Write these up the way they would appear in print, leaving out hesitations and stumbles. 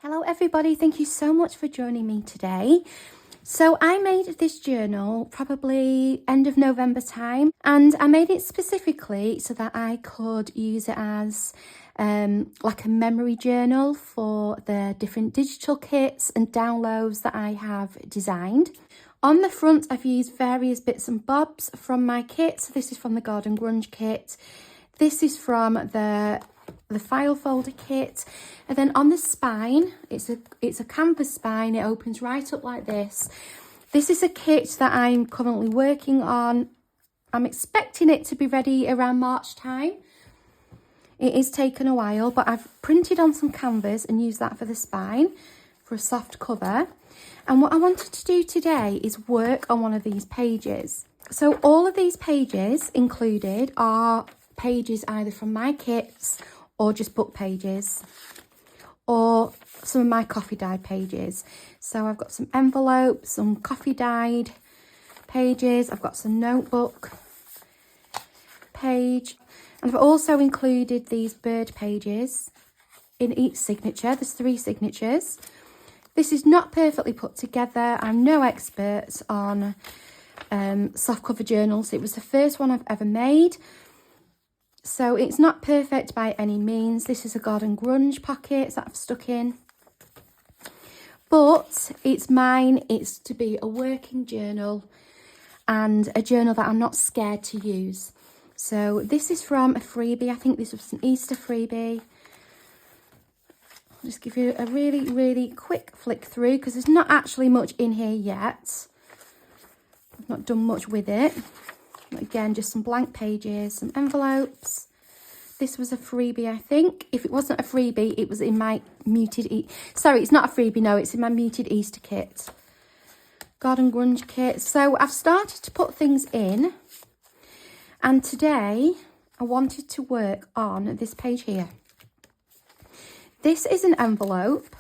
Hello everybody, thank you so much for joining me today. So I made this journal probably end of November time, and I made it specifically so that I could use it as like a memory journal for the different digital kits and downloads that I have designed. On the front I've used various bits and bobs from my kit. So this is from the Grungy kit. This is from the file folder kit, and then on the spine it's a canvas spine. It opens right up like this. This is a kit that I'm currently working on. I'm expecting it to be ready around March time. It is taken a while, but I've printed on some canvas and used that for the spine for a soft cover. And what I wanted to do today is work on one of these pages. So all of these pages included are pages either from my kits or just book pages, or some of my coffee dyed pages. So I've got some envelopes, some coffee dyed pages, I've got some notebook page, and I've also included these bird pages in each signature. There's 3 signatures. This is not perfectly put together. I'm no expert on softcover journals. It was the first one I've ever made, so it's not perfect by any means. This is a Grungy pocket that I've stuck in, but it's mine. It's to be a working journal and a journal that I'm not scared to use. So this is from a freebie. I think this was an Easter freebie. I'll just give you a really quick flick through because there's not actually much in here yet. I've not done much with it. Again, just some blank pages, some envelopes. This was a freebie, I think. If it wasn't a freebie, it was in my muted... Sorry, it's not a freebie, no, it's in my muted Easter kit. Grungy kit. So I've started to put things in. And today, I wanted to work on this page here. This is an envelope.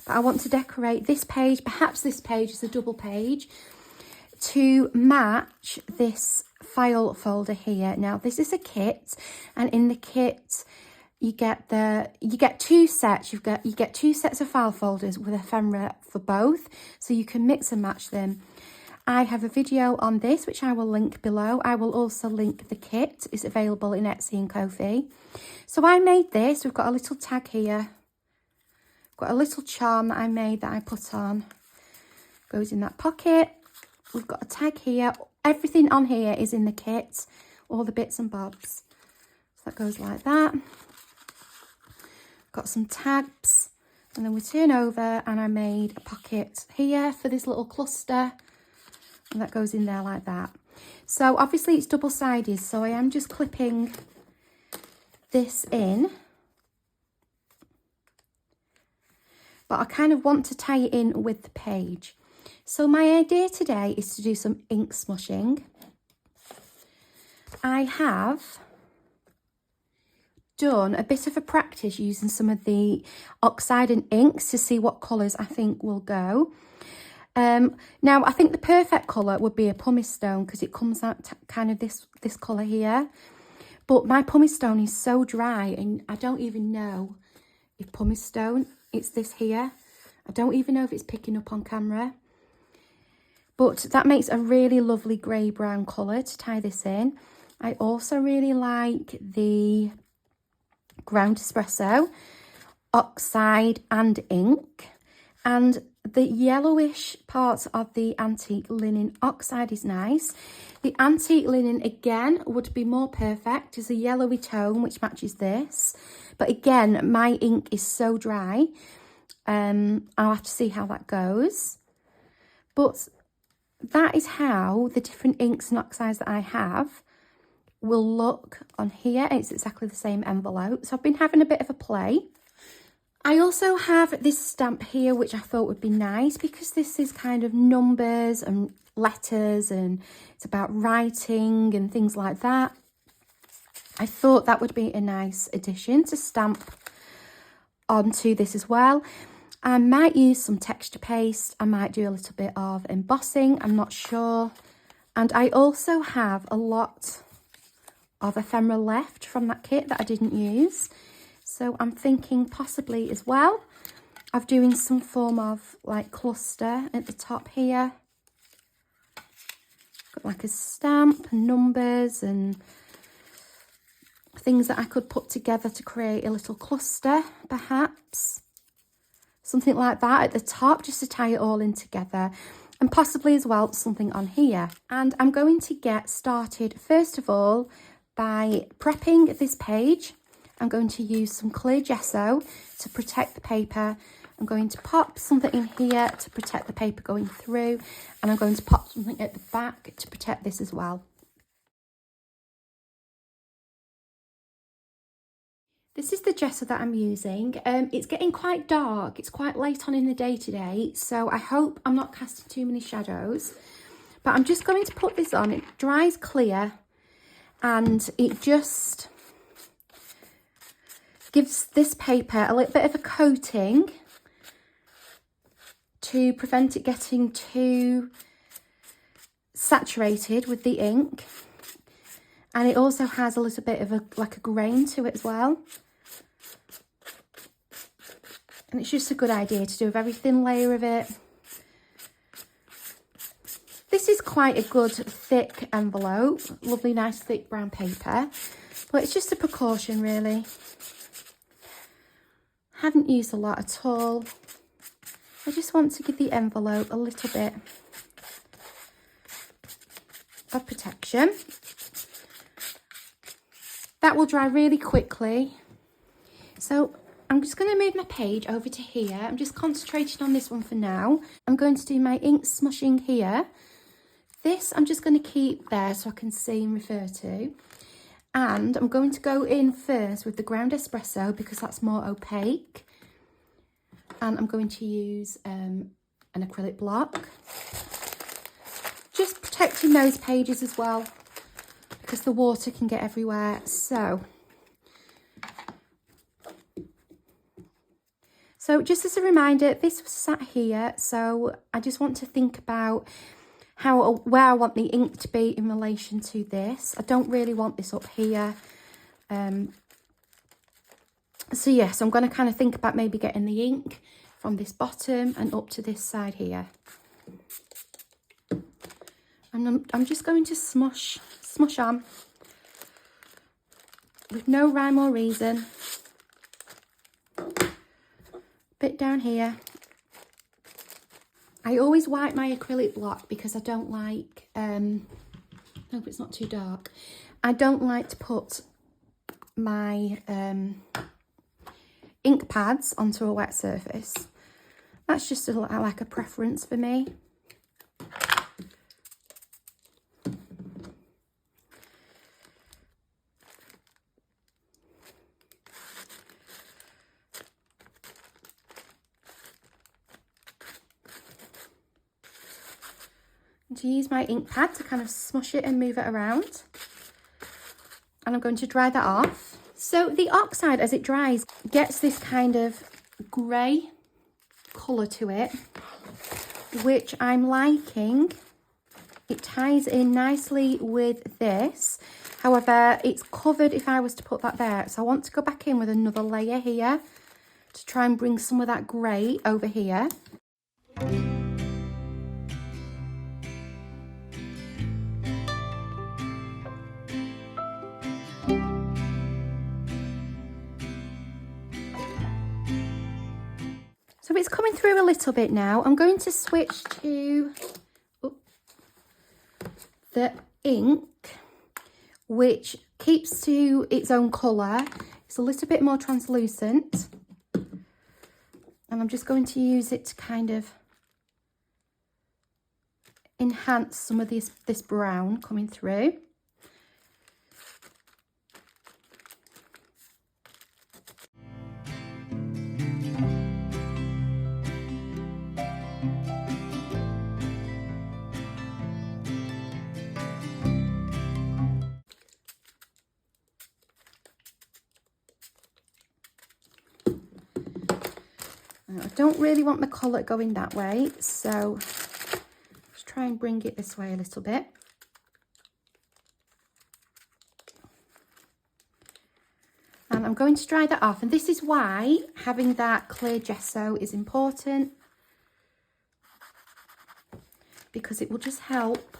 But I want to decorate this page. Perhaps this page is a double page, to match this file folder here. Now this is a kit, and in the kit you get 2 sets. You get 2 sets of file folders with ephemera for both, so you can mix and match them. I have a video on this which I will link below. I will also link the kit. It's available in Etsy and Ko-fi. So I made this. We've got a little tag here. Got a little charm that I made that I put on. Goes in that pocket. We've got a tag here. Everything on here is in the kit, all the bits and bobs. So that goes like that. Got some tabs, and then we turn over and I made a pocket here for this little cluster, and that goes in there like that. So obviously it's double-sided, so I am just clipping this in. But I kind of want to tie it in with the page. So my idea today is to do some ink smushing. I have done a bit of a practice using some of the oxide and inks to see what colours I think will go. Now I think the perfect colour would be a pumice stone, because it comes out kind of this colour here. But my pumice stone is so dry, and I don't even know if pumice stone, it's this here. I don't even know if it's picking up on camera. But that makes a really lovely grey-brown colour to tie this in. I also really like the ground espresso, oxide and ink. And the yellowish part of the antique linen oxide is nice. The antique linen, again, would be more perfect. It's a yellowy tone, which matches this. But again, my ink is so dry. I'll have to see how that goes. But that is how the different inks and oxides that I have will look on here. It's exactly the same envelope. So I've been having a bit of a play. I also have this stamp here, which I thought would be nice, because this is kind of numbers and letters, and it's about writing and things like that. I thought that would be a nice addition to stamp onto this as well. I might use some texture paste. I might do a little bit of embossing. I'm not sure. And I also have a lot of ephemera left from that kit that I didn't use. So I'm thinking possibly as well of doing some form of like cluster at the top here. Got like a stamp and numbers and things that I could put together to create a little cluster, perhaps. Something like that at the top, just to tie it all in together. And possibly as well, something on here. And I'm going to get started, first of all, by prepping this page. I'm going to use some clear gesso to protect the paper. I'm going to pop something in here to protect the paper going through. And I'm going to pop something at the back to protect this as well. This is the gesso that I'm using. It's getting quite dark. It's quite late on in the day today, so I hope I'm not casting too many shadows. But I'm just going to put this on. It dries clear and it just gives this paper a little bit of a coating to prevent it getting too saturated with the ink. And it also has a little bit of like a grain to it as well. And it's just a good idea to do a very thin layer of it. This is quite a good thick envelope. Lovely, nice, thick brown paper. But it's just a precaution, really. Haven't used a lot at all. I just want to give the envelope a little bit of protection. That will dry really quickly. So I'm just going to move my page over to here. I'm just concentrating on this one for now. I'm going to do my ink smushing here. This I'm just going to keep there so I can see and refer to. And I'm going to go in first with the ground espresso because that's more opaque. And I'm going to use an acrylic block. Just protecting those pages as well because the water can get everywhere. So just as a reminder, this was sat here, so I just want to think about where I want the ink to be in relation to this. I don't really want this up here. So yes, I'm going to kind of think about maybe getting the ink from this bottom and up to this side here. And I'm just going to smush on with no rhyme or reason. Bit down here. I always wipe my acrylic block because I don't like, I hope it's not too dark. I don't like to put my ink pads onto a wet surface. That's just like a preference for me. To use my ink pad to kind of smush it and move it around. And I'm going to dry that off. So the oxide, as it dries, gets this kind of grey colour to it, which I'm liking. It ties in nicely with this. However, it's covered if I was to put that there. So I want to go back in with another layer here to try and bring some of that grey over here. So it's coming through a little bit now. I'm going to switch to the ink, which keeps to its own colour. It's a little bit more translucent. And I'm just going to use it to kind of enhance some of this brown coming through. I don't really want the colour going that way, so let's try and bring it this way a little bit. And I'm I'm going to dry that off, and this is why having that clear gesso is important, because it will just help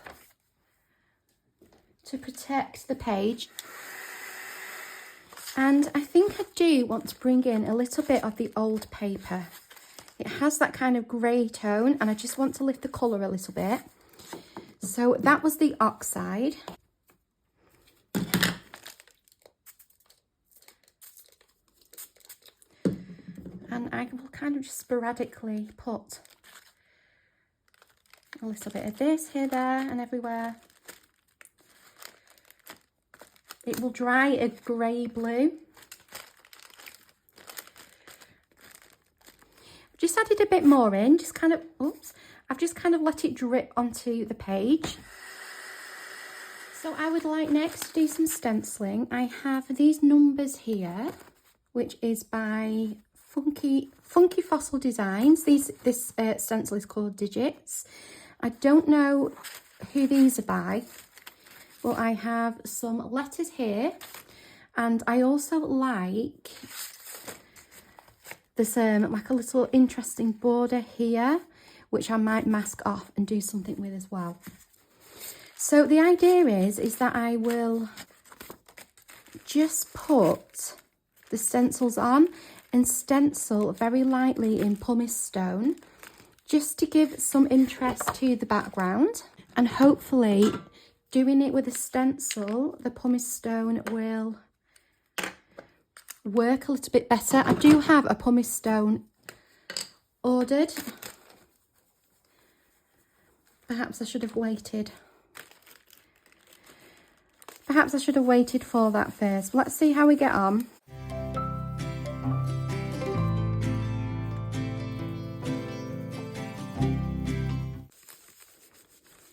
to protect the page. And I think I do want to bring in a little bit of the old paper. It has that kind of grey tone, and I just want to lift the colour a little bit. So that was the Oxide. And I will kind of just sporadically put a little bit of this here, there and everywhere. It will dry a grey blue. I've just added a bit more in, just kind of, oops, I've just kind of let it drip onto the page. So I would like next to do some stenciling. I have these numbers here, which is by Funky Fossil Designs. This stencil is called Digits. I don't know who these are by. Well, I have some letters here, and I also like, there's like a little interesting border here, which I might mask off and do something with as well. So the idea is that I will just put the stencils on and stencil very lightly in pumice stone, just to give some interest to the background, and hopefully doing it with a stencil, the pumice stone will work a little bit better. I do have a pumice stone ordered. Perhaps I should have waited. Perhaps I should have waited for that first. Let's see how we get on.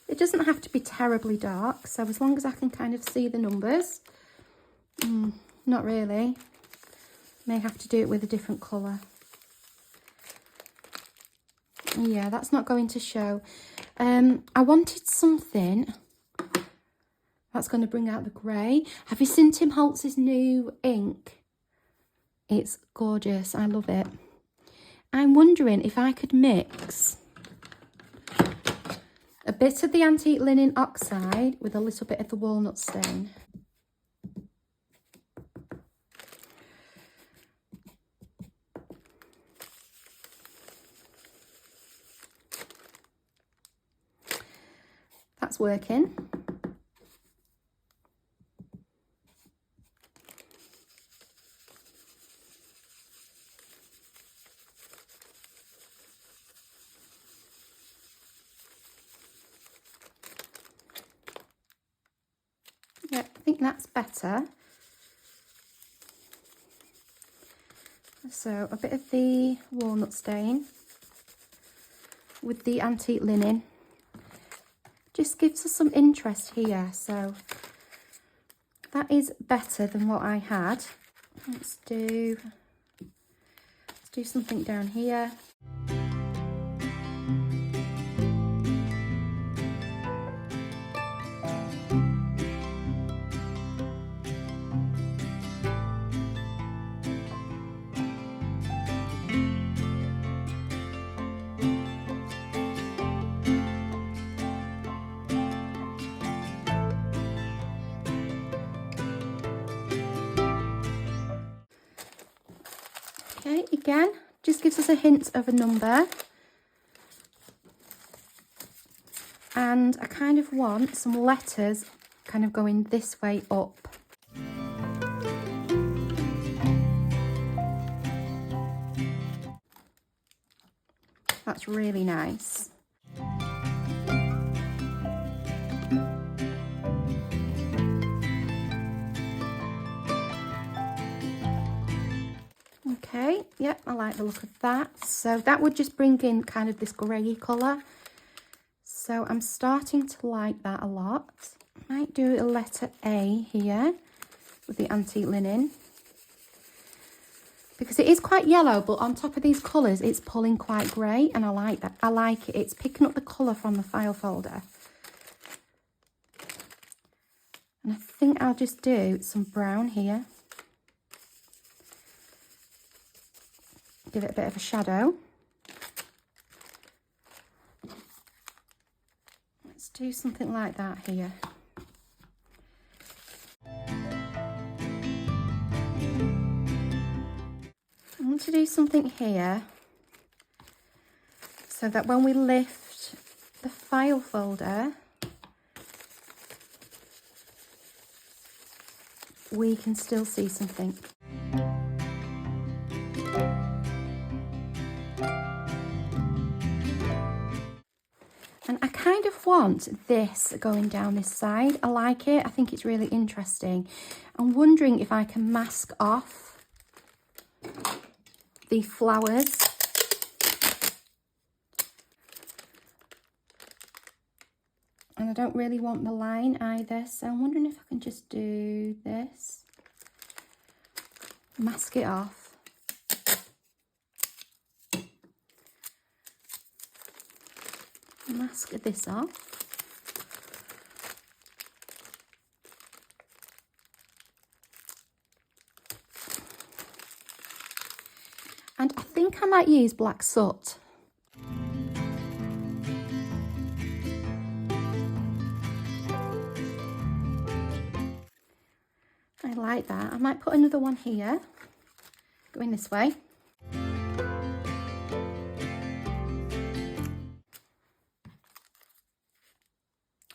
It doesn't have to be terribly dark, so as long as I can kind of see the numbers. Not really. May have to do it with a different colour. Yeah, that's not going to show. I wanted something that's going to bring out the grey. Have you seen Tim Holtz's new ink? It's gorgeous. I love it. I'm wondering if I could mix a bit of the Antique Linen Oxide with a little bit of the Walnut Stain. That's working. Yeah, I think that's better. So a bit of the Walnut Stain with the Antique Linen just gives us some interest here. So that is better than what I had. Let's do something down here. Okay, again, just gives us a hint of a number. And I kind of want some letters kind of going this way up. That's really nice. Okay, yep, I like the look of that. So that would just bring in kind of this grey colour. So I'm starting to like that a lot. Might do a letter A here with the Antique Linen, because it is quite yellow, but on top of these colours it's pulling quite grey, and I like that. I like it. It's picking up the colour from the file folder. And I think I'll just do some brown here. give it a bit of a shadow. Let's do something like that here. I want to do something here so that when we lift the file folder, we can still see something. And I kind of want this going down this side. I like it. I think it's really interesting. I'm wondering if I can mask off the flowers. And I don't really want the line either, so I'm wondering if I can just do this. Mask it off. Mask this off. And I think I might use black soot. I like that. I might put another one here, going this way.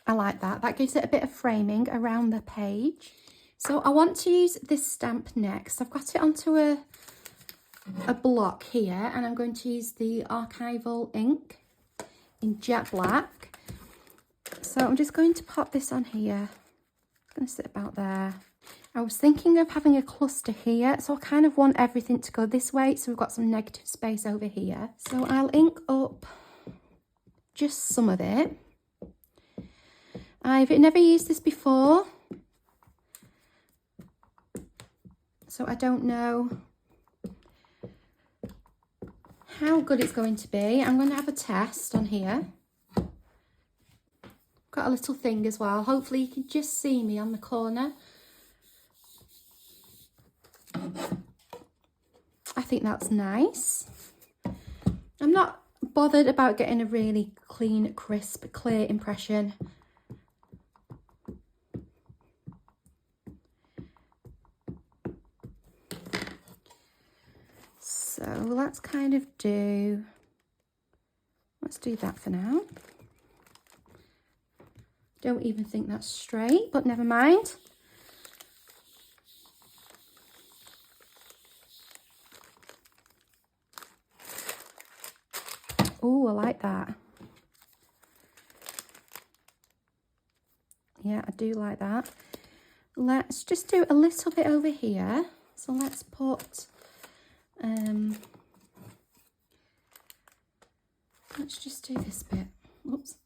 I like that. That gives it a bit of framing around the page. So I want to use this stamp next. I've got it onto a block here, and I'm going to use the archival ink in jet black. So I'm just going to pop this on here. It's going to sit about there. I was thinking of having a cluster here, so I kind of want everything to go this way, so we've got some negative space over here. So I'll ink up just some of it. I've never used this before, so I don't know how good it's going to be. I'm going to have a test on here. Got a little thing as well. Hopefully you can just see me on the corner. I think that's nice. I'm not bothered about getting a really clean, crisp, clear impression. So let's kind of let's do that for now. Don't even think that's straight, but never mind. Oh, I like that. Yeah, I do like that. Let's just do a little bit over here. So let's put, let's just do this bit. Oops.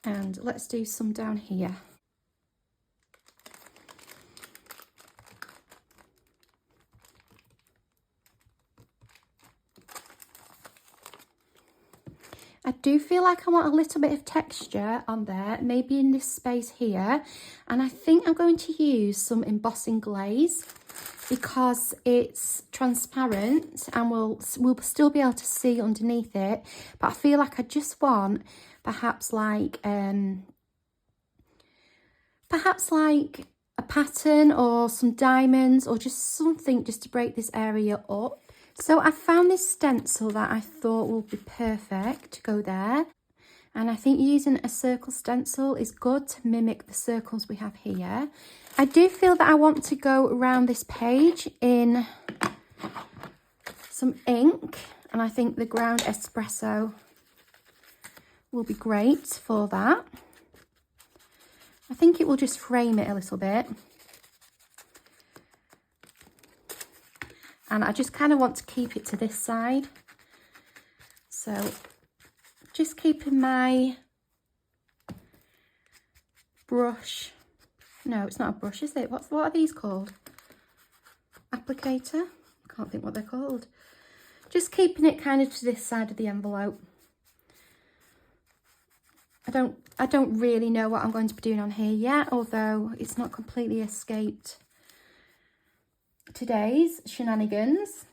And let's do some down here. I do feel like I want a little bit of texture on there, maybe in this space here. And I think I'm going to use some embossing glaze because it's transparent and we'll still be able to see underneath it. But I feel like I just want perhaps like a pattern or some diamonds or just something just to break this area up. So I found this stencil that I thought would be perfect to go there. And I think using a circle stencil is good to mimic the circles we have here. I do feel that I want to go around this page in some ink. And I think the ground espresso will be great for that. I think it will just frame it a little bit. And I just kind of want to keep it to this side. So just keeping my brush No, it's not a brush, is it? What are these called? Applicator? I can't think what they're called. Just keeping it kind of to this side of the envelope. I don't really know what I'm going to be doing on here yet, although it's not completely escaped today's shenanigans.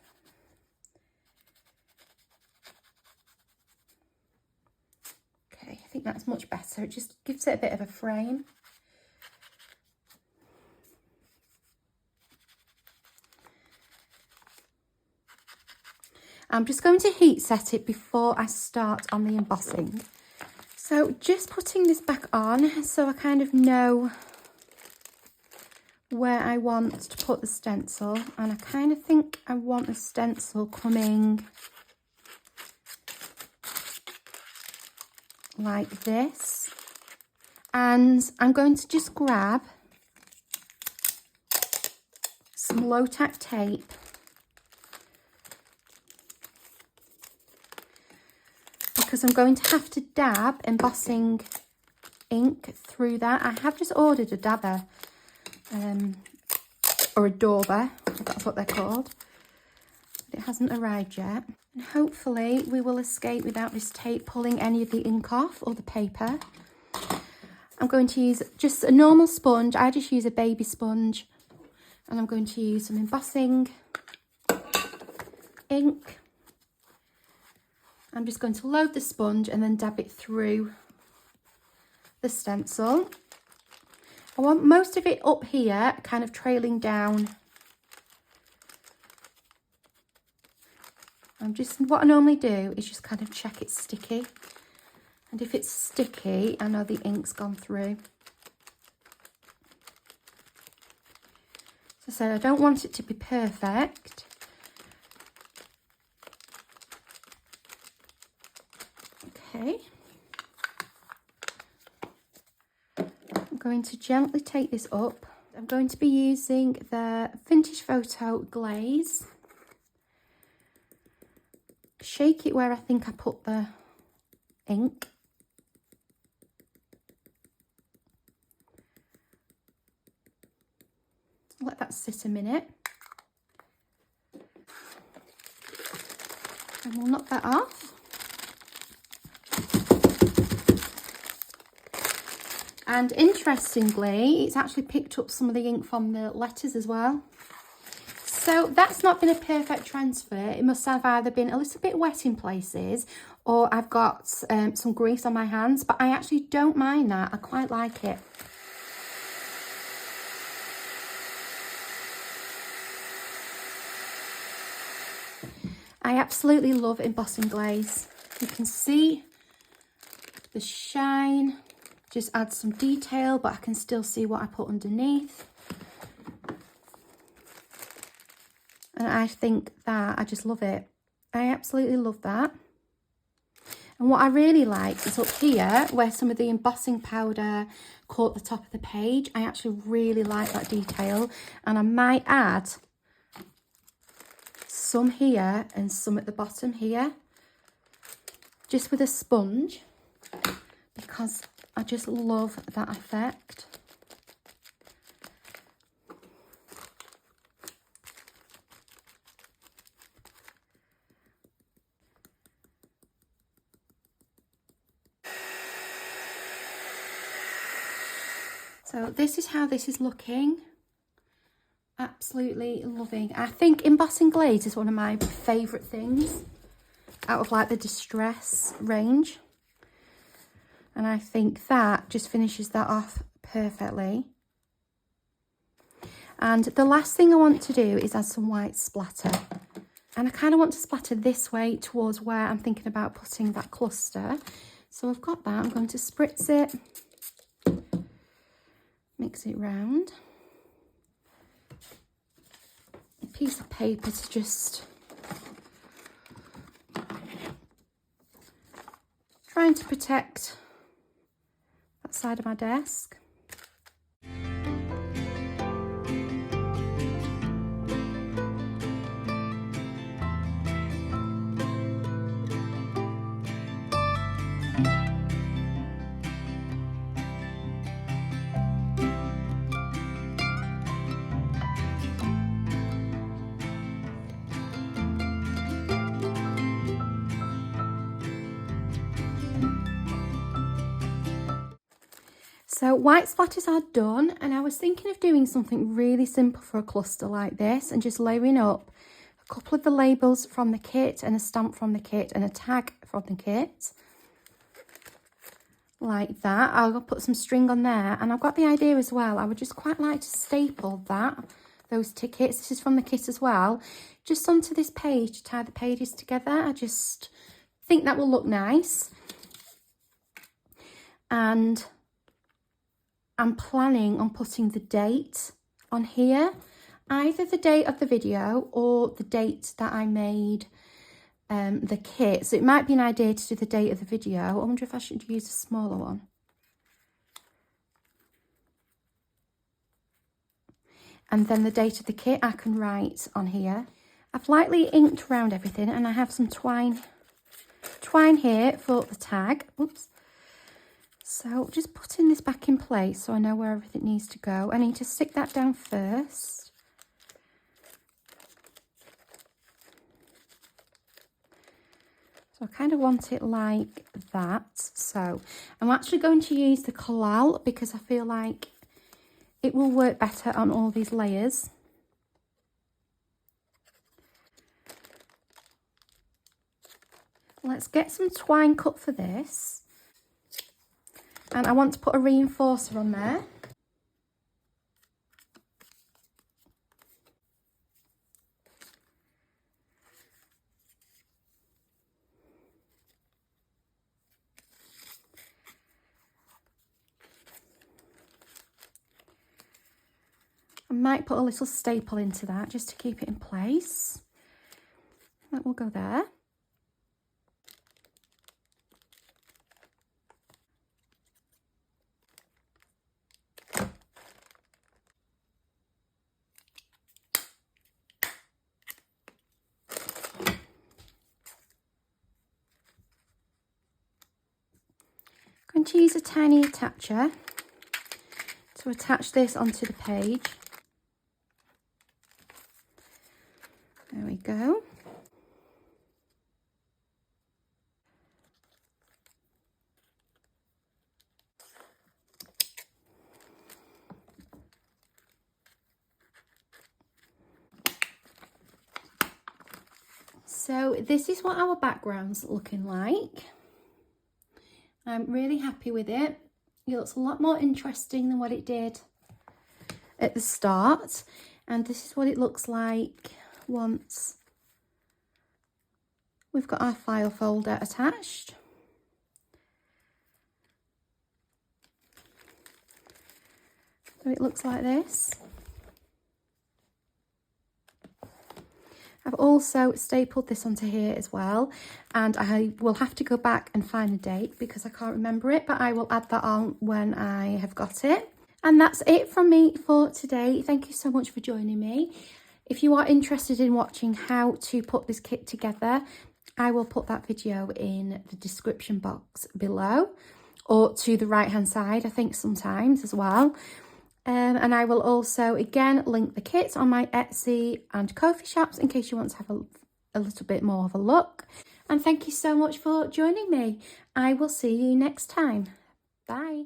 Okay, I think that's much better. It just gives it a bit of a frame. I'm just going to heat set it before I start on the embossing. So just putting this back on so I kind of know where I want to put the stencil, and I kind of think I want the stencil coming like this, and I'm going to just grab some low-tack tape because I'm going to have to dab embossing ink through that. I have just ordered a dabber, or a dauber, if that's what they're called, but it hasn't arrived yet. And hopefully we will escape without this tape pulling any of the ink off or the paper. I'm going to use just a normal sponge. I just use a baby sponge, and I'm going to use some embossing ink. I'm just going to load the sponge and then dab it through the stencil. I want most of it up here, kind of trailing down. What I normally do is just kind of check it's sticky. And if it's sticky, I know the ink's gone through. As I said, I don't want it to be perfect. Okay. I'm going to gently take this up. I'm going to be using the Vintage Photo glaze. Shake it where I think I put the ink. Let that sit a minute. And we'll knock that off. And interestingly, it's actually picked up some of the ink from the letters as well. So that's not been a perfect transfer. It must have either been a little bit wet in places, or I've got some grease on my hands, but I actually don't mind that. I quite like it. I absolutely love embossing glaze. You can see the shine. Just add some detail, but I can still see what I put underneath. And I think that, I just love it. I absolutely love that. And what I really like is up here, where some of the embossing powder caught the top of the page. I actually really like that detail. And I might add some here and some at the bottom here, just with a sponge, because I just love that effect. So this is how this is looking. Absolutely loving. I think embossing glaze is one of my favourite things out of like the Distress range. And I think that just finishes that off perfectly. And the last thing I want to do is add some white splatter. And I kind of want to splatter this way towards where I'm thinking about putting that cluster. So I've got that. I'm going to spritz it. Mix it round. A piece of paper to just... trying to protect that side of my desk. So white splatters are done, and I was thinking of doing something really simple for a cluster like this and just layering up a couple of the labels from the kit and a stamp from the kit and a tag from the kit. Like that. I'll put some string on there, and I've got the idea as well, I would just quite like to staple those tickets, this is from the kit as well, just onto this page to tie the pages together. I just think that will look nice. And I'm planning on putting the date on here, either the date of the video or the date that I made the kit. So it might be an idea to do the date of the video. I wonder if I should use a smaller one. And then the date of the kit I can write on here. I've lightly inked around everything, and I have some twine here for the tag. Oops. So just putting this back in place so I know where everything needs to go. I need to stick that down first. So I kind of want it like that. So I'm actually going to use the collal because I feel like it will work better on all these layers. Let's get some twine cut for this. And I want to put a reinforcer on there. I might put a little staple into that just to keep it in place. That will go there. I'm going to use a tiny attacher to attach this onto the page. There we go. So this is what our background's looking like. I'm really happy with it. It looks a lot more interesting than what it did at the start. And this is what it looks like once we've got our file folder attached. So it looks like this. I've also stapled this onto here as well, and I will have to go back and find the date because I can't remember it, but I will add that on when I have got it. And that's it from me for today. Thank you so much for joining me. If you are interested in watching how to put this kit together, I will put that video in the description box below, or to the right hand side, I think sometimes as well. And I will also, again, link the kits on my Etsy and Ko-fi shops in case you want to have a little bit more of a look. And thank you so much for joining me. I will see you next time. Bye.